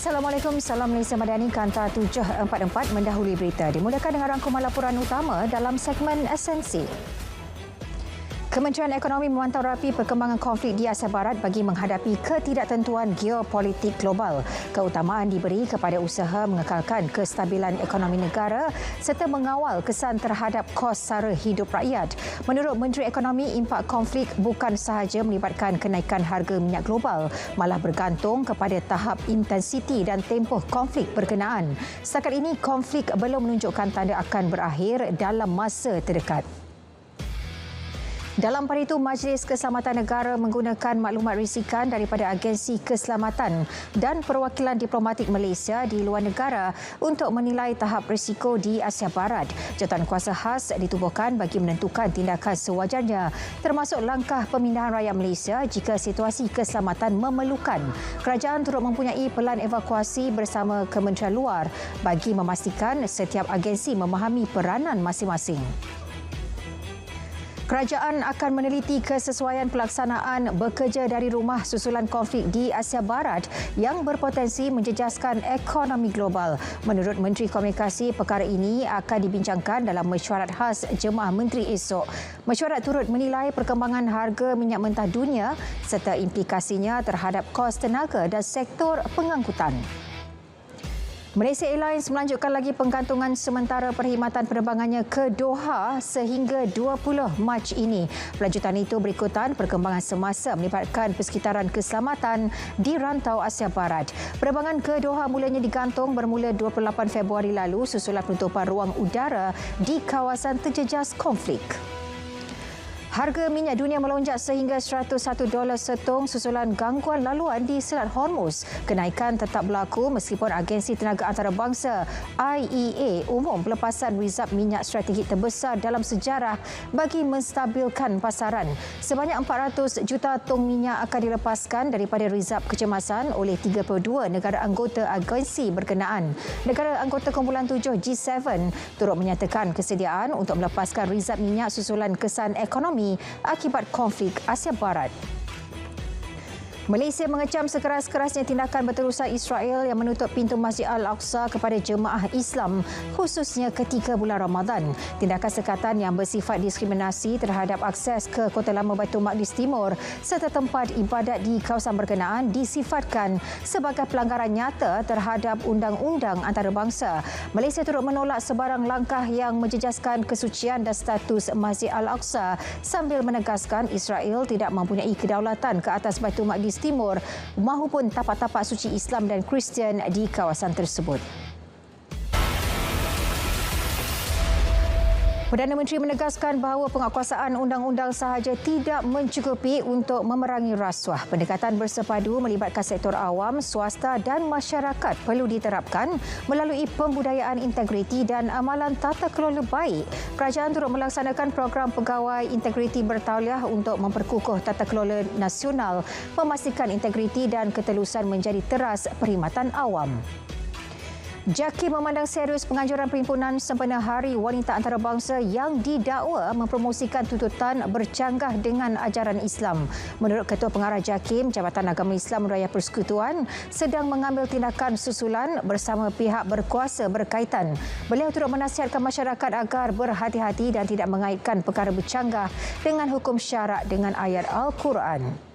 Assalamualaikum, salam Malaysia Madani, Kanta 744 mendahului berita. Dimulakan dengan rangkuman laporan utama dalam segmen esensi. Kementerian Ekonomi memantau rapi perkembangan konflik di Asia Barat bagi menghadapi ketidaktentuan geopolitik global. Keutamaan diberi kepada usaha mengekalkan kestabilan ekonomi negara serta mengawal kesan terhadap kos sara hidup rakyat. Menurut Menteri Ekonomi, impak konflik bukan sahaja melibatkan kenaikan harga minyak global, malah bergantung kepada tahap intensiti dan tempoh konflik berkenaan. Setakat ini, konflik belum menunjukkan tanda akan berakhir dalam masa terdekat. Dalam pada itu, Majlis Keselamatan Negara menggunakan maklumat risikan daripada Agensi Keselamatan dan Perwakilan Diplomatik Malaysia di luar negara untuk menilai tahap risiko di Asia Barat. Jawatankuasa khas ditubuhkan bagi menentukan tindakan sewajarnya, termasuk langkah pemindahan rakyat Malaysia jika situasi keselamatan memerlukan. Kerajaan turut mempunyai pelan evakuasi bersama Kementerian Luar bagi memastikan setiap agensi memahami peranan masing-masing. Kerajaan akan meneliti kesesuaian pelaksanaan bekerja dari rumah susulan konflik di Asia Barat yang berpotensi menjejaskan ekonomi global. Menurut Menteri Komunikasi, perkara ini akan dibincangkan dalam mesyuarat khas Jemaah Menteri esok. Mesyuarat turut menilai perkembangan harga minyak mentah dunia serta implikasinya terhadap kos tenaga dan sektor pengangkutan. Malaysia Airlines melanjutkan lagi penggantungan sementara perkhidmatan penerbangannya ke Doha sehingga 20 Mac ini. Pelanjutan itu berikutan perkembangan semasa melibatkan persekitaran keselamatan di rantau Asia Barat. Penerbangan ke Doha mulanya digantung bermula 28 Februari lalu susulan penutupan ruang udara di kawasan terjejas konflik. Harga minyak dunia melonjak sehingga $101 setung susulan gangguan laluan di Selat Hormuz. Kenaikan tetap berlaku meskipun Agensi Tenaga Antarabangsa IEA umum pelepasan rizab minyak strategik terbesar dalam sejarah bagi menstabilkan pasaran. Sebanyak 400 juta tong minyak akan dilepaskan daripada rizab kecemasan oleh 32 negara anggota agensi berkenaan. Negara anggota kumpulan 7 G7 turut menyatakan kesediaan untuk melepaskan rizab minyak susulan kesan ekonomi akibat konflik Asia Barat. Malaysia mengecam sekeras-kerasnya tindakan berterusan Israel yang menutup pintu Masjid Al-Aqsa kepada jemaah Islam, khususnya ketika bulan Ramadan. Tindakan sekatan yang bersifat diskriminasi terhadap akses ke Kota Lama Baitul Maqdis Timur serta tempat ibadat di kawasan berkenaan disifatkan sebagai pelanggaran nyata terhadap undang-undang antarabangsa. Malaysia turut menolak sebarang langkah yang menjejaskan kesucian dan status Masjid Al-Aqsa sambil menegaskan Israel tidak mempunyai kedaulatan ke atas Baitul Maqdis Timur mahupun tapak-tapak suci Islam dan Kristian di kawasan tersebut. Perdana Menteri menegaskan bahawa penguatkuasaan undang-undang sahaja tidak mencukupi untuk memerangi rasuah. Pendekatan bersepadu melibatkan sektor awam, swasta dan masyarakat perlu diterapkan melalui pembudayaan integriti dan amalan tata kelola baik. Kerajaan turut melaksanakan program pegawai integriti bertauliah untuk memperkukuh tata kelola nasional, memastikan integriti dan ketelusan menjadi teras perkhidmatan awam. JAKIM memandang serius penganjuran Perhimpunan Sempena Hari Wanita Antarabangsa yang didakwa mempromosikan tuntutan bercanggah dengan ajaran Islam. Menurut Ketua Pengarah JAKIM, Jabatan Agama Islam Raya Persekutuan sedang mengambil tindakan susulan bersama pihak berkuasa berkaitan. Beliau turut menasihatkan masyarakat agar berhati-hati dan tidak mengaitkan perkara bercanggah dengan hukum syarak dengan ayat Al-Quran.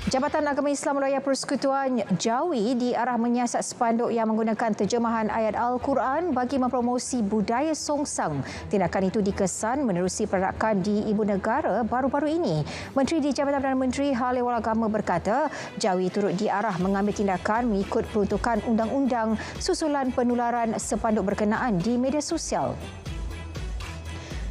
Jabatan Agama Islam Raya Persekutuan Jawi diarah menyiasat spanduk yang menggunakan terjemahan ayat Al-Quran bagi mempromosi budaya songsang. Tindakan itu dikesan menerusi perarakan di Ibu Negara baru-baru ini. Menteri di Jabatan Perdana Menteri Hal Ehwal Agama berkata, Jawi turut diarah mengambil tindakan mengikut peruntukan undang-undang susulan penularan spanduk berkenaan di media sosial.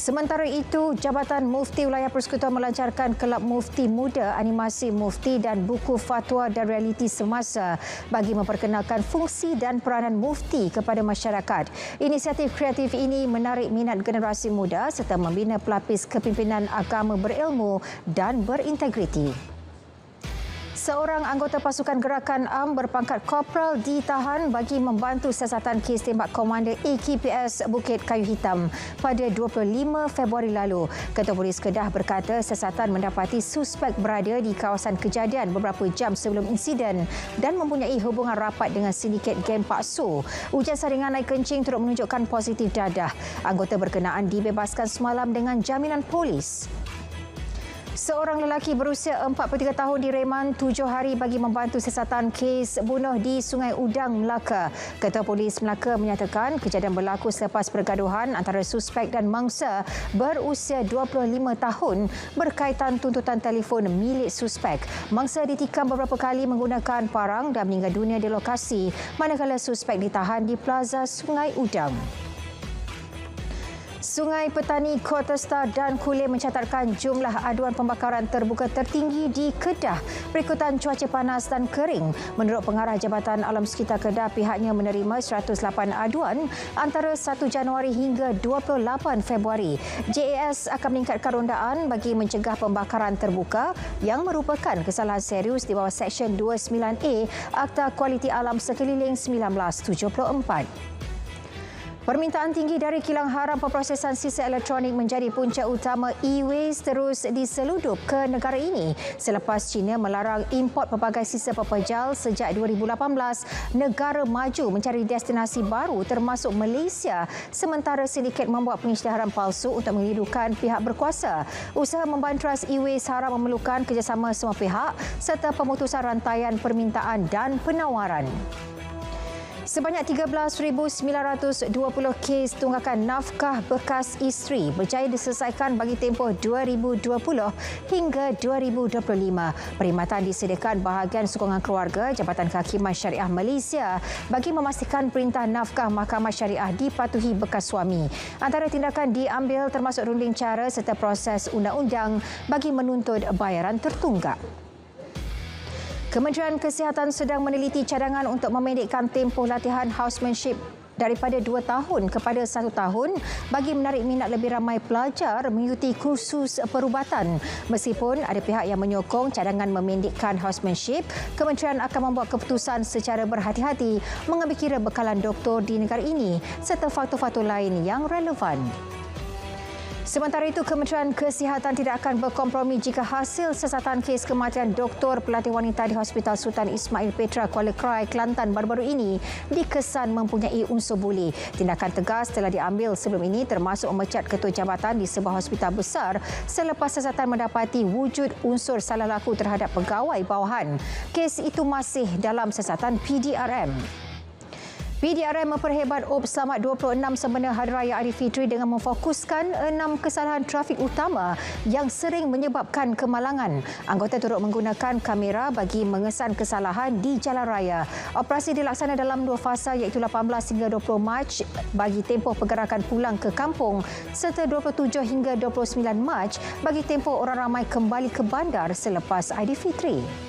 Sementara itu, Jabatan Mufti Wilayah Persekutuan melancarkan Kelab Mufti Muda, animasi Mufti dan buku fatwa dan realiti semasa bagi memperkenalkan fungsi dan peranan Mufti kepada masyarakat. Inisiatif kreatif ini menarik minat generasi muda serta membina pelapis kepimpinan agama berilmu dan berintegriti. Seorang anggota pasukan gerakan AM berpangkat korporal ditahan bagi membantu siasatan kes tembak komander AKPS Bukit Kayu Hitam pada 25 Februari lalu. Ketua Polis Kedah berkata siasatan mendapati suspek berada di kawasan kejadian beberapa jam sebelum insiden dan mempunyai hubungan rapat dengan sindiket geng Pak Su. Ujian saringan air kencing turut menunjukkan positif dadah. Anggota berkenaan dibebaskan semalam dengan jaminan polis. Seorang lelaki berusia 43 tahun direman 7 hari bagi membantu siasatan kes bunuh di Sungai Udang, Melaka. Ketua Polis Melaka menyatakan kejadian berlaku selepas pergaduhan antara suspek dan mangsa berusia 25 tahun berkaitan tuntutan telefon milik suspek. Mangsa ditikam beberapa kali menggunakan parang dan meninggal dunia di lokasi, manakala suspek ditahan di Plaza Sungai Udang. Sungai Petani, Kota Star dan Kulim mencatatkan jumlah aduan pembakaran terbuka tertinggi di Kedah berikutan cuaca panas dan kering. Menurut Pengarah Jabatan Alam Sekitar Kedah, pihaknya menerima 108 aduan antara 1 Januari hingga 28 Februari. JAS akan meningkatkan rondaan bagi mencegah pembakaran terbuka yang merupakan kesalahan serius di bawah Seksyen 29A Akta Kualiti Alam Sekeliling 1974. Permintaan tinggi dari kilang haram pemprosesan sisa elektronik menjadi punca utama e-waste terus diseludup ke negara ini selepas China melarang import pelbagai sisa pepejal sejak 2018. Negara maju mencari destinasi baru termasuk Malaysia sementara sindiket membuat pengisytiharan palsu untuk menghidupkan pihak berkuasa. Usaha membantras e-waste haram memerlukan kerjasama semua pihak serta pemutusan rantaian permintaan dan penawaran. Sebanyak 13,920 kes tunggakan nafkah bekas isteri berjaya diselesaikan bagi tempoh 2020 hingga 2025. Perkhidmatan disediakan bahagian sokongan keluarga Jabatan Kehakiman Syariah Malaysia bagi memastikan perintah nafkah Mahkamah Syariah dipatuhi bekas suami. Antara tindakan diambil termasuk runding cara serta proses undang-undang bagi menuntut bayaran tertunggak. Kementerian Kesihatan sedang meneliti cadangan untuk memendekkan tempoh latihan housemanship daripada 2 tahun kepada 1 tahun bagi menarik minat lebih ramai pelajar mengikuti kursus perubatan. Meskipun ada pihak yang menyokong cadangan memendekkan housemanship, kementerian akan membuat keputusan secara berhati-hati mengambil kira bekalan doktor di negara ini serta faktor-faktor lain yang relevan. Sementara itu, Kementerian Kesihatan tidak akan berkompromi jika hasil siasatan kes kematian doktor pelatih wanita di Hospital Sultan Ismail Petra, Kuala Krai, Kelantan baru-baru ini dikesan mempunyai unsur buli. Tindakan tegas telah diambil sebelum ini termasuk memecat ketua jabatan di sebuah hospital besar selepas siasatan mendapati wujud unsur salah laku terhadap pegawai bawahan. Kes itu masih dalam siasatan PDRM. PDRM memperhebat UP selamat 26 sempena Hari Raya Aidilfitri dengan memfokuskan 6 kesalahan trafik utama yang sering menyebabkan kemalangan. Anggota turut menggunakan kamera bagi mengesan kesalahan di jalan raya. Operasi dilaksana dalam 2 fasa iaitu 18 hingga 20 Mac bagi tempoh pergerakan pulang ke kampung serta 27 hingga 29 Mac bagi tempoh orang ramai kembali ke bandar selepas Aidilfitri.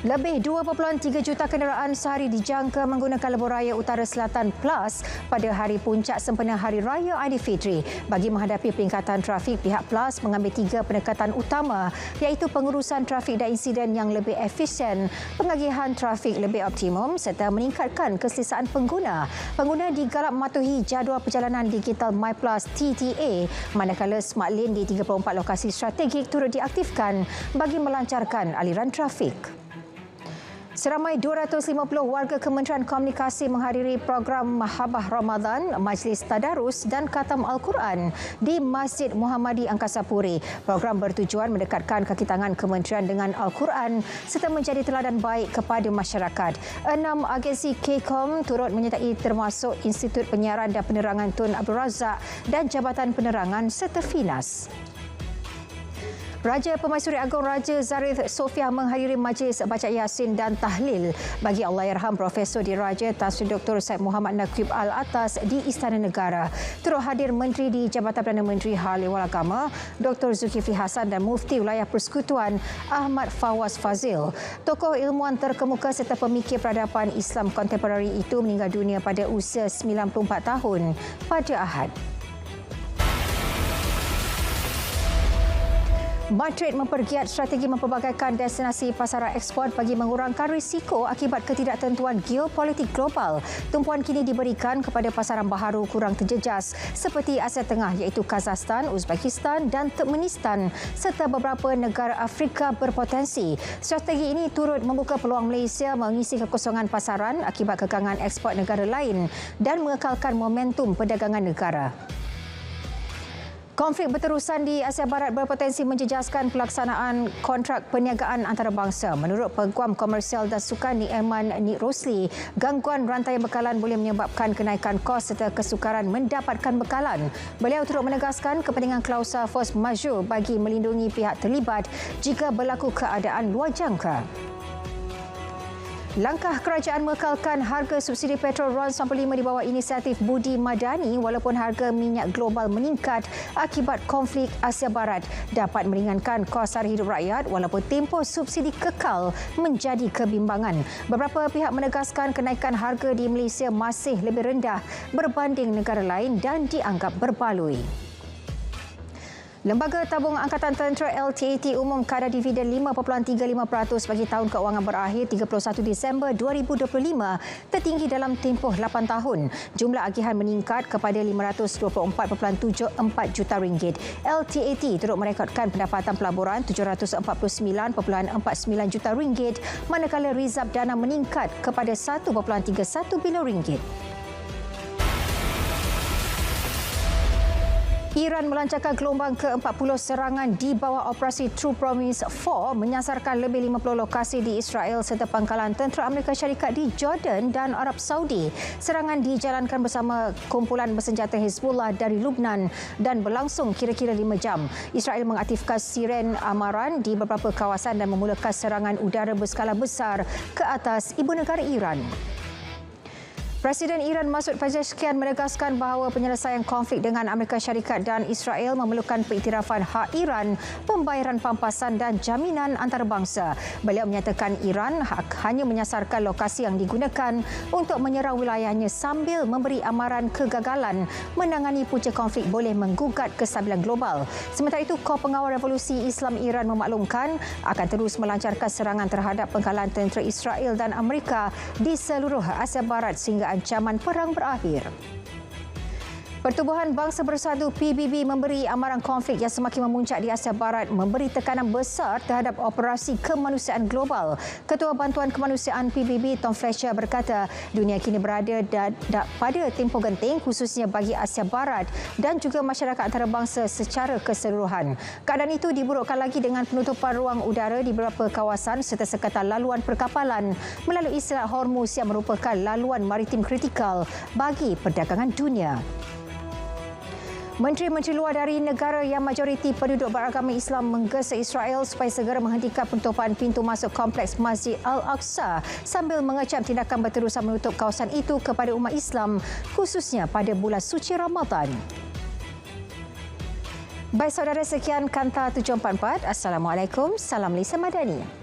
Lebih 2.3 juta kenderaan sehari dijangka menggunakan lebuh raya Utara Selatan Plus pada hari puncak sempena Hari Raya Aidilfitri. Bagi menghadapi peningkatan trafik, pihak Plus mengambil 3 pendekatan utama iaitu pengurusan trafik dan insiden yang lebih efisien, pengagihan trafik lebih optimum serta meningkatkan keselesaan pengguna. Pengguna digalak mematuhi jadual perjalanan digital MyPlus TTA manakala Smart Lane di 34 lokasi strategik turut diaktifkan bagi melancarkan aliran trafik. Seramai 250 warga Kementerian Komunikasi menghadiri program Mahabah Ramadan, Majlis Tadarus dan Khatam Al-Quran di Masjid Muhammadi Angkasa Puri. Program bertujuan mendekatkan kaki tangan kementerian dengan Al-Quran serta menjadi teladan baik kepada masyarakat. 6 agensi KCOM turut menyertai termasuk Institut Penyiaran dan Penerangan Tun Abdul Razak dan Jabatan Penerangan serta FINAS. Raja Pemaisuri Agong Raja Zarif Sofia menghadiri majlis baca Yasin dan tahlil bagi Allahyarham Profesor Diraja Tan Sri Dr. Syed Muhammad Naqib Al-Atas di Istana Negara. Turut hadir Menteri di Jabatan Perdana Menteri Hal Ehwal Agama Dr. Zulkifli Hasan dan Mufti Wilayah Persekutuan Ahmad Fawaz Fazil. Tokoh ilmuwan terkemuka serta pemikir peradaban Islam kontemporari itu meninggal dunia pada usia 94 tahun pada Ahad. Madrid mempergiat strategi mempelbagaikan destinasi pasaran ekspor bagi mengurangkan risiko akibat ketidaktentuan geopolitik global. Tumpuan kini diberikan kepada pasaran baharu kurang terjejas seperti Asia Tengah iaitu Kazakhstan, Uzbekistan dan Turkmenistan serta beberapa negara Afrika berpotensi. Strategi ini turut membuka peluang Malaysia mengisi kekosongan pasaran akibat kekangan ekspor negara lain dan mengekalkan momentum perdagangan negara. Konflik berterusan di Asia Barat berpotensi menjejaskan pelaksanaan kontrak perniagaan antarabangsa. Menurut Peguam Komersial dan Sukan Eman Nik Rosli, gangguan rantai bekalan boleh menyebabkan kenaikan kos serta kesukaran mendapatkan bekalan. Beliau turut menegaskan kepentingan klausul force majeure bagi melindungi pihak terlibat jika berlaku keadaan luar jangka. Langkah kerajaan mengekalkan harga subsidi petrol RON 95 di bawah inisiatif Budi Madani walaupun harga minyak global meningkat akibat konflik Asia Barat dapat meringankan kos sara hidup rakyat walaupun tempoh subsidi kekal menjadi kebimbangan. Beberapa pihak menegaskan kenaikan harga di Malaysia masih lebih rendah berbanding negara lain dan dianggap berbaloi. Lembaga Tabung Angkatan Tentera LTAT umum kadar dividen 5.35% bagi tahun keuangan berakhir 31 Disember 2025 tertinggi dalam tempoh 8 tahun. Jumlah agihan meningkat kepada RM524.74 juta. LTAT turut merekodkan pendapatan pelaburan RM749.49 juta manakala rizab dana meningkat kepada RM1.31 bilion. Iran melancarkan gelombang ke-40 serangan di bawah operasi True Promise 4 menyasarkan lebih 50 lokasi di Israel serta pangkalan tentera Amerika Syarikat di Jordan dan Arab Saudi. Serangan dijalankan bersama kumpulan bersenjata Hezbollah dari Lubnan dan berlangsung kira-kira 5 jam. Israel mengaktifkan siren amaran di beberapa kawasan dan memulakan serangan udara berskala besar ke atas ibu negara Iran. Presiden Iran Masoud Pezeshkian menegaskan bahawa penyelesaian konflik dengan Amerika Syarikat dan Israel memerlukan pengiktirafan hak Iran, pembayaran pampasan dan jaminan antarabangsa. Beliau menyatakan Iran hanya menyasarkan lokasi yang digunakan untuk menyerang wilayahnya sambil memberi amaran kegagalan menangani punca konflik boleh menggugat kestabilan global. Sementara itu, Kor Pengawal Revolusi Islam Iran memaklumkan akan terus melancarkan serangan terhadap pangkalan tentera Israel dan Amerika di seluruh Asia Barat sehingga ancaman perang berakhir. Pertubuhan Bangsa Bersatu PBB memberi amaran konflik yang semakin memuncak di Asia Barat memberi tekanan besar terhadap operasi kemanusiaan global. Ketua Bantuan Kemanusiaan PBB Tom Fletcher berkata dunia kini berada pada tempoh genting khususnya bagi Asia Barat dan juga masyarakat antarabangsa secara keseluruhan. Keadaan itu diburukkan lagi dengan penutupan ruang udara di beberapa kawasan serta sekatan laluan perkapalan melalui Selat Hormuz yang merupakan laluan maritim kritikal bagi perdagangan dunia. Menteri-menteri luar dari negara yang majoriti penduduk beragama Islam menggesa Israel supaya segera menghentikan penutupan pintu masuk kompleks Masjid Al-Aqsa sambil mengecam tindakan berterusan menutup kawasan itu kepada umat Islam khususnya pada bulan suci Ramadan. Baik saudara, sekian Kanta 744. Assalamualaikum. Salam Malaysia Madani.